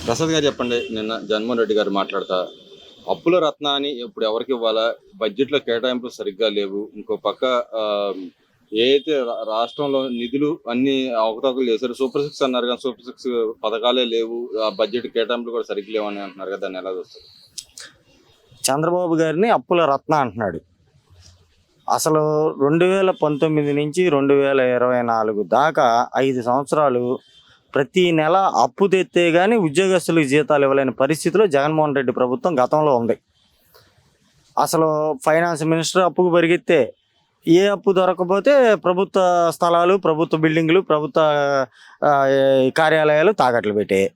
ప్రసాద్ గారు చెప్పండి. నిన్న జగన్మోహన్ రెడ్డి గారు మాట్లాడతా అప్పుల రత్నాన్ని ఇప్పుడు ఎవరికి ఇవ్వాలా, బడ్జెట్లో కేటాయింపులు సరిగ్గా లేవు, ఇంకో పక్క ఏదైతే రాష్ట్రంలో నిధులు అన్ని అవకతవకలు చేశారు, సూపర్ సిక్స్ అన్నారు కానీ సూపర్ సిక్స్ పథకాలే లేవు, ఆ బడ్జెట్ కేటాయింపులు కూడా సరిగ్గా లేవు అని అంటున్నారు కదా, దాన్ని ఎలా చూస్తారు? చంద్రబాబు గారిని అప్పుల రత్న అంటున్నాడు. అసలు 2019 నుంచి 2024 దాకా 5 సంవత్సరాలు ప్రతి నెల అప్పు తెస్తే కానీ ఉద్యోగస్తులకు జీతాలు ఇవ్వలేని పరిస్థితిలో జగన్మోహన్ రెడ్డి ప్రభుత్వం గతంలో ఉంది. అసలు ఫైనాన్స్ మినిస్టర్ అప్పుకు పరిగెత్తే ఏ అప్పు దొరకపోతే ప్రభుత్వ స్థలాలు, ప్రభుత్వ బిల్డింగ్లు, ప్రభుత్వ కార్యాలయాలు తాకట్లు పెట్టాయి.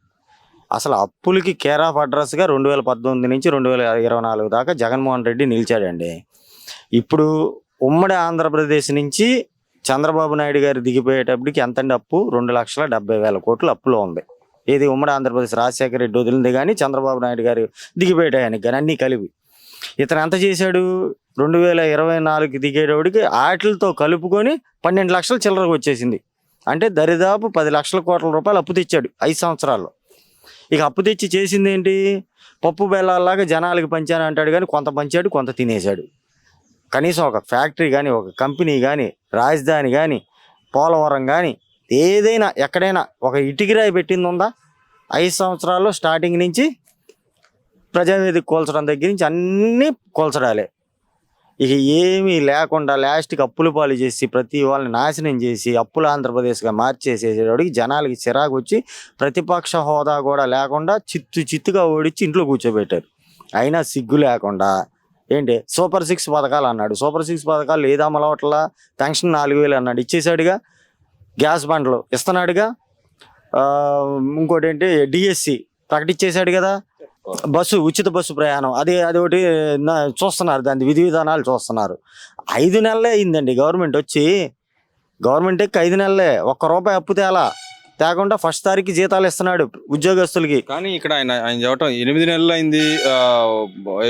అసలు అప్పులకి కేర్ ఆఫ్ అడ్రస్గా 2019 నుంచి 2024 దాకా జగన్మోహన్ రెడ్డి నిలిచాడండి. ఇప్పుడు ఉమ్మడి ఆంధ్రప్రదేశ్ నుంచి చంద్రబాబు నాయుడు గారు దిగిపోయేటప్పటికి ఎంతండి అప్పు? 2,70,000 కోట్లు అప్పులో ఉంది. ఇది ఉమ్మడి ఆంధ్రప్రదేశ్ రాజశేఖర రెడ్డి వదిలింది కానీ చంద్రబాబు నాయుడు గారు దిగిపోయేటానికి కానీ అన్నీ కలిపి. ఇతను ఎంత చేశాడు? 2024కి దిగేటోడికి ఆటలతో కలుపుకొని 12 లక్షల చిల్లరకు వచ్చేసింది. అంటే దరిదాపు 10 లక్షల కోట్ల రూపాయలు అప్పు తెచ్చాడు 5 సంవత్సరాల్లో. ఇక అప్పు తెచ్చి చేసింది ఏంటి? పప్పు బెల్లాలాగా జనాలకి పంచాను అంటాడు కానీ కొంత పంచాడు, కొంత తినేశాడు. కనీసం ఒక ఫ్యాక్టరీ కానీ, ఒక కంపెనీ కానీ, రాజధాని కానీ, పోలవరం కానీ ఏదైనా ఎక్కడైనా ఒక ఇటుకిరాయి పెట్టింది ఉందా? 5 సంవత్సరాల్లో స్టార్టింగ్ నుంచి ప్రజావేదిక కూల్చడం దగ్గర నుంచి అన్నీ కూల్చడాలే. ఇక ఏమీ లేకుండా లాస్ట్కి అప్పుల పాలు చేసి ప్రతి వాళ్ళని నాశనం చేసి అప్పుల ఆంధ్రప్రదేశ్గా మార్చేసేసేవాడికి జనాలకి చిరాకు వచ్చి ప్రతిపక్ష హోదా కూడా లేకుండా చిత్తుగా ఓడించి ఇంట్లో కూర్చోబెట్టారు. అయినా సిగ్గు లేకుండా ఏంటి సూపర్ 6 పథకాలు అన్నాడు. సూపర్ 6 పథకాలు ఏది అమలు అవట్లా? పెన్షన్ 4,000 అన్నాడు, ఇచ్చేసాడుగా. గ్యాస్ బండ్లు ఇస్తున్నాడుగా. ఇంకోటి ఏంటి డిఎస్సి ప్రకటించేశాడు కదా. ఉచిత బస్సు ప్రయాణం అది ఒకటి చూస్తున్నారు, దాని విధి విధానాలు చూస్తున్నారు. 5 నెలలే అయిందండి గవర్నమెంట్ వచ్చి. గవర్నమెంట్ ఎక్కి 5 నెలలే, ₹1 అప్పు తేకుండా ఫస్ట్ తారీఖు జీతాలు ఇస్తున్నాడు ఉద్యోగస్తులకి. కానీ ఇక్కడ ఆయన చెప్పటం 8 నెలలు అయింది,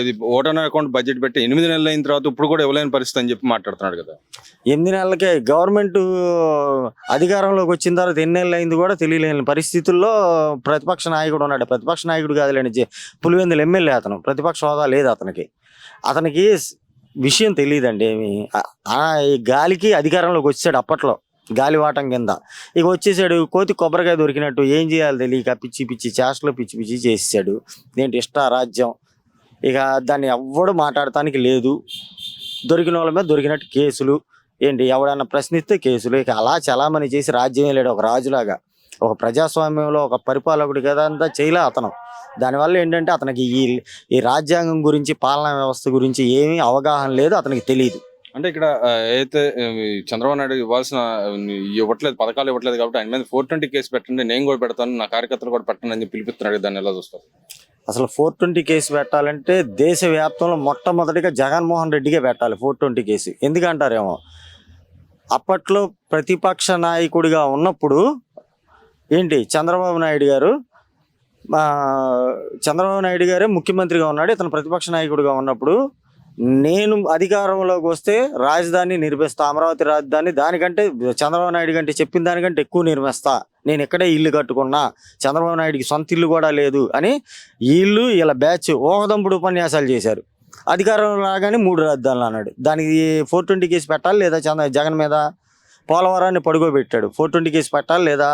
ఇది ఓటర్ అకౌంట్ బడ్జెట్ పెట్టి 8 నెలలు అయిన తర్వాత ఇప్పుడు కూడా ఇవ్వలేని పరిస్థితి అని చెప్పి మాట్లాడుతున్నాడు కదా. 8 నెలలకే గవర్నమెంట్ అధికారంలోకి వచ్చిన తర్వాత ఎన్ని నెలలు అయింది కూడా తెలియలేని పరిస్థితుల్లో ప్రతిపక్ష నాయకుడు ఉన్నాడు. ప్రతిపక్ష నాయకుడు కాదులేండి, పులివెందుల ఎమ్మెల్యే అతను. ప్రతిపక్ష హోదా లేదు అతనికి విషయం తెలియదండి ఏమి. ఈ గాలికి అధికారంలోకి వచ్చాడు అప్పట్లో, గాలివాటం కింద. ఇక వచ్చేసాడు కోతి కొబ్బరికాయ దొరికినట్టు. ఏం చేయాలి తెలియక పిచ్చి పిచ్చి చేష్టలు పిచ్చి పిచ్చి చేసేసాడు. ఏంటి ఇష్టారాజ్యం. ఇక దాన్ని ఎవ్వడు మాట్లాడటానికి లేదు. దొరికిన వాళ్ళ మీద దొరికినట్టు కేసులు. ఏంటి ఎవడన్నా ప్రశ్నిస్తే కేసులు. ఇక అలా చలామణి చేసి రాజ్యం లేడు ఒక రాజులాగా. ఒక ప్రజాస్వామ్యంలో ఒక పరిపాలకుడు కదా అంతా చేయలే అతను. దానివల్ల ఏంటంటే అతనికి ఈ రాజ్యాంగం గురించి, పాలనా వ్యవస్థ గురించి ఏమీ అవగాహన లేదు, అతనికి తెలియదు. అంటే ఇక్కడ అయితే చంద్రబాబు నాయుడు ఇవ్వట్లేదు, పథకాలు ఇవ్వట్లేదు కాబట్టి ఆయన మీద 420 కేసు పెట్టండి, నేను కూడా పెడతాను, నా కార్యకర్తలు కూడా పెట్టండి అని పిలిపిస్తున్నాడు. దాన్ని ఎలా చూస్తారు? అసలు 420 కేసు పెట్టాలంటే దేశవ్యాప్తంలో మొట్టమొదటిగా జగన్మోహన్ రెడ్డికే పెట్టాలి 420 కేసు. ఎందుకంటారేమో, అప్పట్లో ప్రతిపక్ష నాయకుడిగా ఉన్నప్పుడు ఏంటి చంద్రబాబు నాయుడు గారే ముఖ్యమంత్రిగా ఉన్నాడు. ఇతను ప్రతిపక్ష నాయకుడిగా ఉన్నప్పుడు నేను అధికారంలోకి వస్తే రాజధాని నిర్మిస్తా, అమరావతి రాజధాని, దానికంటే చంద్రబాబు నాయుడు కంటే చెప్పిన దానికంటే ఎక్కువ నిర్మిస్తా, నేను ఇక్కడే ఇల్లు కట్టుకున్నా, చంద్రబాబు నాయుడికి సొంత ఇల్లు కూడా లేదు అని వీళ్ళు ఇలా బ్యాచ్ ఓహదంపుడు ఉపన్యాసాలు చేశారు. అధికారంలో రాగానే 3 రాజధానులు అన్నాడు. దానికి 420 కేసు పెట్టాలి లేదా జగన్ మీద? పోలవరాన్ని పడుకోబెట్టాడు. 420 కేసు పెట్టాలి లేదా?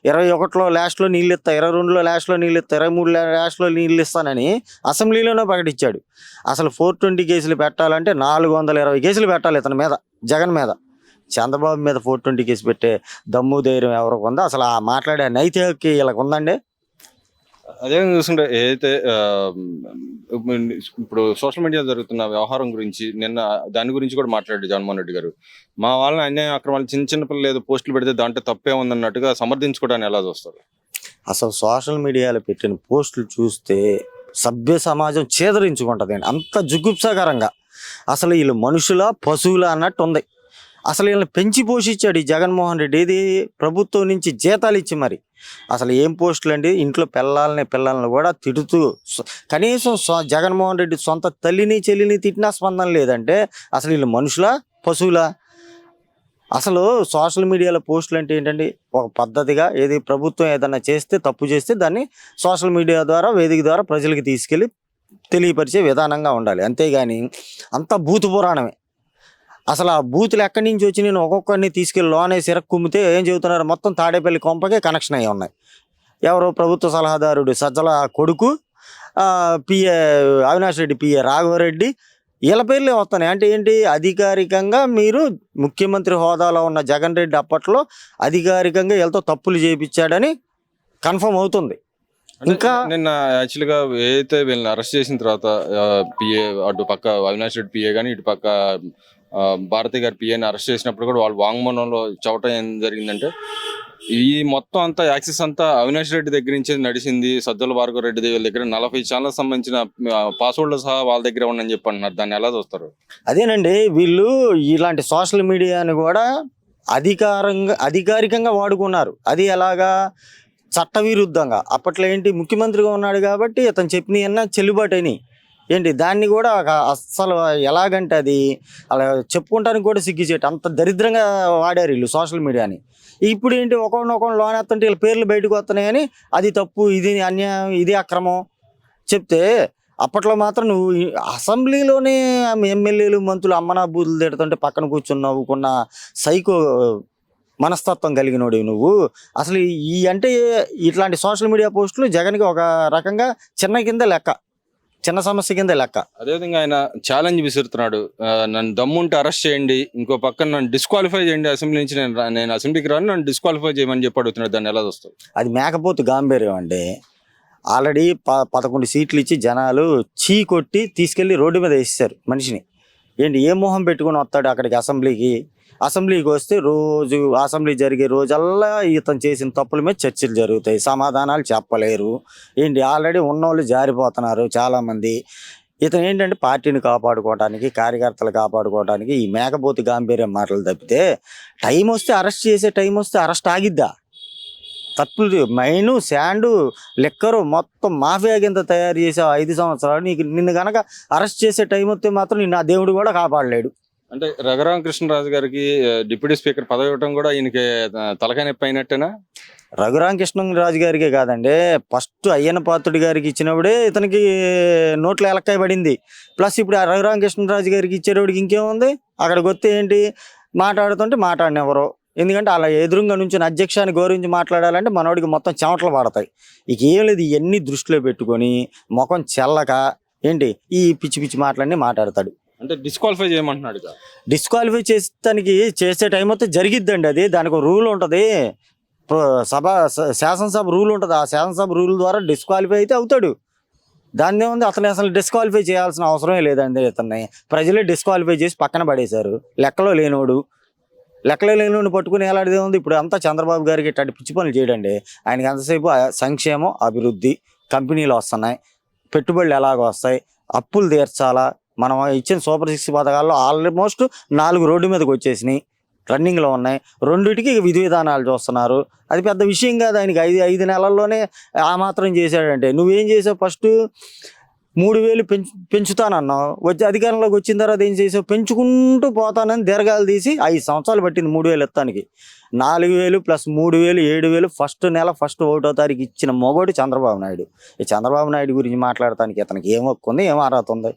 21లో లాస్ట్లో నీళ్ళు ఇస్తా, 22లో లాస్ట్లో నీళ్ళు ఇస్తా, 23 లాస్ట్లో నీళ్ళు ఇస్తానని అసెంబ్లీలోనే ప్రకటించాడు. అసలు 420 కేసులు పెట్టాలంటే 420 కేసులు పెట్టాలి ఇతని మీద, జగన్ మీద. చంద్రబాబు మీద 420 కేసు పెట్టే దమ్ము ధైర్యం ఎవరికి ఉందో? అసలు ఆ మాట్లాడే నైతిక వీళ్ళకి ఉందండి? అదే చూస్తుంటే ఏదైతే ఇప్పుడు సోషల్ మీడియా జరుగుతున్న వ్యవహారం గురించి నిన్న దాని గురించి కూడా మాట్లాడాడు జగన్మోహన్ రెడ్డి గారు. మా వాళ్ళని అన్యాయం అక్రమాలు చిన్న పిల్లలు ఏదో పోస్టులు పెడితే దాంట్లో తప్పే ఉందన్నట్టుగా సమర్థించుకోవడానికి ఎలా చూస్తారు? అసలు సోషల్ మీడియాలో పెట్టిన పోస్టులు చూస్తే సభ్య సమాజం చేదరించుకుంటుంది. అంత జుగుప్సాకరంగా. అసలు వీళ్ళు మనుషుల పశువుల అన్నట్టు ఉంది. అసలు వీళ్ళని పెంచి పోషించాడు ఈ జగన్మోహన్ రెడ్డి. ఏది ప్రభుత్వం నుంచి జీతాలు ఇచ్చి మరి. అసలు ఏం పోస్టులు అండి? ఇంట్లో పిల్లల్ని కూడా తిడుతూ, కనీసం జగన్మోహన్ రెడ్డి సొంత తల్లిని చెల్లిని తిట్టినా స్పందన లేదంటే అసలు వీళ్ళు మనుషుల పశువుల? అసలు సోషల్ మీడియాలో పోస్టులు అంటే ఏంటంటే ఒక పద్ధతిగా ఏది ప్రభుత్వం ఏదైనా చేస్తే తప్పు చేస్తే దాన్ని సోషల్ మీడియా ద్వారా వేదిక ద్వారా ప్రజలకు తీసుకెళ్ళి తెలియపరిచే విధానంగా ఉండాలి. అంతేగాని అంత భూత పురాణమే. అసలు ఆ బూతులు ఎక్కడి నుంచి వచ్చి నేను ఒక్కొక్కరిని తీసుకెళ్ళి లోనేసి కుమ్మితే ఏం చెబుతున్నారు, మొత్తం తాడేపల్లి కొంపకే కనెక్షన్ అయ్యి ఉన్నాయి. ఎవరో ప్రభుత్వ సలహాదారుడు సజ్జల కొడుకు, పిఏ అవినాష్ రెడ్డి, పిఏ రాఘవరెడ్డి, వీళ్ళ పేర్లే వస్తున్నాయి. అంటే ఏంటి, అధికారికంగా మీరు ముఖ్యమంత్రి హోదాలో ఉన్న జగన్ రెడ్డి అప్పట్లో అధికారికంగా వీళ్ళతో తప్పులు చేయించాడని కన్ఫర్మ్ అవుతుంది. ఇంకా నిన్న యాక్చువల్గా ఏదైతే వీళ్ళని అరెస్ట్ చేసిన తర్వాత పిఏ అటు పక్క అవినాష్ రెడ్డి పిఏ కానీ ఇటు పక్క భారతి గారి పిఏని అరెస్ట్ చేసినప్పుడు కూడా వాళ్ళు వాంగ్మూలంలో చెప్పడం ఏం జరిగిందంటే, ఈ మొత్తం అంతా యాక్సెస్ అంతా అవినాష్ రెడ్డి దగ్గర నుంచి నడిచింది, సజ్జల భార్గవ రెడ్డి వీళ్ళ దగ్గర 40 ఛానల్ సంబంధించిన పాస్వర్డ్లు సహా వాళ్ళ దగ్గర ఉండని చెప్పి అంటున్నారు. దాన్ని ఎలా చూస్తారు? అదేనండి, వీళ్ళు ఇలాంటి సోషల్ మీడియాని కూడా అధికారికంగా వాడుకున్నారు. అది ఎలాగా, చట్టవిరుద్ధంగా. అప్పట్లో ఏంటి, ముఖ్యమంత్రిగా ఉన్నాడు కాబట్టి ఇతను చెప్పిన చెల్లుబాటు అయినాయి. ఏంటి, దాన్ని కూడా అస్సలు ఎలాగంటే అది అలా చెప్పుకుంటానికి కూడా సిగ్గిచేట అంత దరిద్రంగా వాడారు వీళ్ళు సోషల్ మీడియాని. ఇప్పుడు ఏంటి, ఒకరినొకరు లోనేస్తుంటే వీళ్ళ పేర్లు బయటకు వస్తున్నాయని అది తప్పు, ఇది అన్యాయం, ఇది అక్రమం చెప్తే, అప్పట్లో మాత్రం నువ్వు అసెంబ్లీలోనే ఎమ్మెల్యేలు మంత్రులు అమ్మనా బూతులు తిడుతుంటే పక్కన కూర్చుని నవ్వుకున్న సైకో మనస్తత్వం కలిగినోడు నువ్వు. అసలు అంటే ఇట్లాంటి సోషల్ మీడియా పోస్టులు జగన్కి ఒక రకంగా చిన్న సమస్య కింద లెక్క. అదేవిధంగా ఆయన ఛాలెంజ్ విసురుతున్నాడు, నన్ను దమ్ముంటే అరెస్ట్ చేయండి, ఇంకో పక్కన నన్ను డిస్క్వాలిఫై చేయండి అసెంబ్లీ నుంచి, నేను అసెంబ్లీకి రాను, నన్ను డిస్క్వాలిఫై చేయమని చెప్పి అడుగుతున్నాడు. దాన్ని ఎలా చూస్తావు? అది మేకపోతు గాంభీర్యం అండి. ఆల్రెడీ 11 సీట్లు ఇచ్చి జనాలు చీ కొట్టి తీసుకెళ్లి రోడ్డు మీద వేసేసారు మనిషిని. ఏంటి, ఏ మొహం పెట్టుకుని వస్తాడు అక్కడికి అసెంబ్లీకి వస్తే రోజు అసెంబ్లీ జరిగే రోజల్లా ఇతను చేసిన తప్పుల మీద చర్చలు జరుగుతాయి, సమాధానాలు చెప్పలేరు. ఏంటి, ఆల్రెడీ ఉన్నోళ్ళు జారిపోతున్నారు చాలామంది. ఇతను ఏంటంటే పార్టీని కాపాడుకోవడానికి, కార్యకర్తలు కాపాడుకోవడానికి ఈ మేకపోతు గాంభీర్యం మాటలు తప్పితే, టైం వస్తే అరెస్ట్ చేసే టైం వస్తే అరెస్ట్ ఆగిద్దా? తప్పులు మైను, శాండు, లిక్కరు మొత్తం మాఫియా కింద తయారు చేసే 5 సంవత్సరాలు నిన్ను కనుక అరెస్ట్ చేసే టైం వస్తే మాత్రం నిన్ను ఆ దేవుడు కూడా కాపాడలేడు. అంటే రఘురామకృష్ణరాజు గారికి డిప్యూటీ స్పీకర్ పదవి ఇవ్వడం కూడా ఈయనకి తలకాయ నొప్పి అయినట్టేనా? రఘురామకృష్ణరాజు గారికే కాదండి, ఫస్ట్ అయ్యన్న పాత్రుడి గారికి ఇచ్చినప్పుడే ఇతనికి నోట్లో ఎలక్కాయ పడింది. ప్లస్ ఇప్పుడు ఆ రఘురామకృష్ణరాజు గారికి ఇచ్చేటోడికి ఇంకేముంది, అక్కడికి వస్తే ఏంటి, మాట్లాడుతుంటే మాట్లాడినెవరు. ఎందుకంటే అలా ఎదురుగా నుంచి అధ్యక్షాన్ని గౌరవించి మాట్లాడాలంటే మనోడికి మొత్తం చెమటలు పడతాయి. ఇక ఏం లేదు, ఇవన్నీ దృష్టిలో పెట్టుకొని ముఖం చెల్లక ఏంటి ఈ పిచ్చి మాటలన్నీ మాట్లాడతాడు. అంటే డిస్క్వాలిఫై చేయమంటున్నాడు. డిస్క్వాలిఫై చేసే టైం అయితే జరిగిద్దండి. అది దానికి ఒక రూల్ ఉంటుంది, శాసనసభ రూల్ ఉంటుంది. ఆ శాసనసభ రూల్ ద్వారా డిస్క్వాలిఫై అయితే అవుతాడు. దాన్ని ఏముంది, అసలు డిస్క్వాలిఫై చేయాల్సిన అవసరమే లేదండి. ఇతన్ని ప్రజలే డిస్క్వాలిఫై చేసి పక్కన పడేశారు. లెక్కలో లేనోడు పట్టుకుని ఎలాంటిదే ఉంది. ఇప్పుడు అంతా చంద్రబాబు గారికి ఇట్లాంటి పిచ్చి పనులు చేయడండి. ఆయనకి ఎంతసేపు సంక్షేమం, అభివృద్ధి, కంపెనీలు వస్తున్నాయి, పెట్టుబడులు ఎలాగ వస్తాయి, అప్పులు తీర్చాలా, మనం ఇచ్చిన సూపర్ 6 పథకాల్లో ఆల్మోస్ట్ 4 రోడ్డు మీదకి వచ్చేసినాయి, రన్నింగ్లో ఉన్నాయి. 2టికి విధి విధానాలు చూస్తున్నారు. అది పెద్ద విషయం కాదు ఆయనకి. 5 నెలల్లోనే ఆ మాత్రం చేశాడంటే, నువ్వేం చేసావు? ఫస్ట్ 3000 పెంచుతానన్నావు, వచ్చి అధికారంలోకి వచ్చిన తర్వాత ఏం చేసావు? పెంచుకుంటూ పోతానని దీర్ఘాలు తీసి 5 సంవత్సరాలు పట్టింది 3000 ఎత్తానికి. 4000 ప్లస్ 3000 7000 ఫస్ట్ నెల 1వ తారీఖు ఇచ్చిన మొగోడు చంద్రబాబు నాయుడు. ఈ చంద్రబాబు నాయుడు గురించి మాట్లాడటానికి ఇతనికి ఏం హక్కు ఉంది, ఏం అర్హత ఉంది?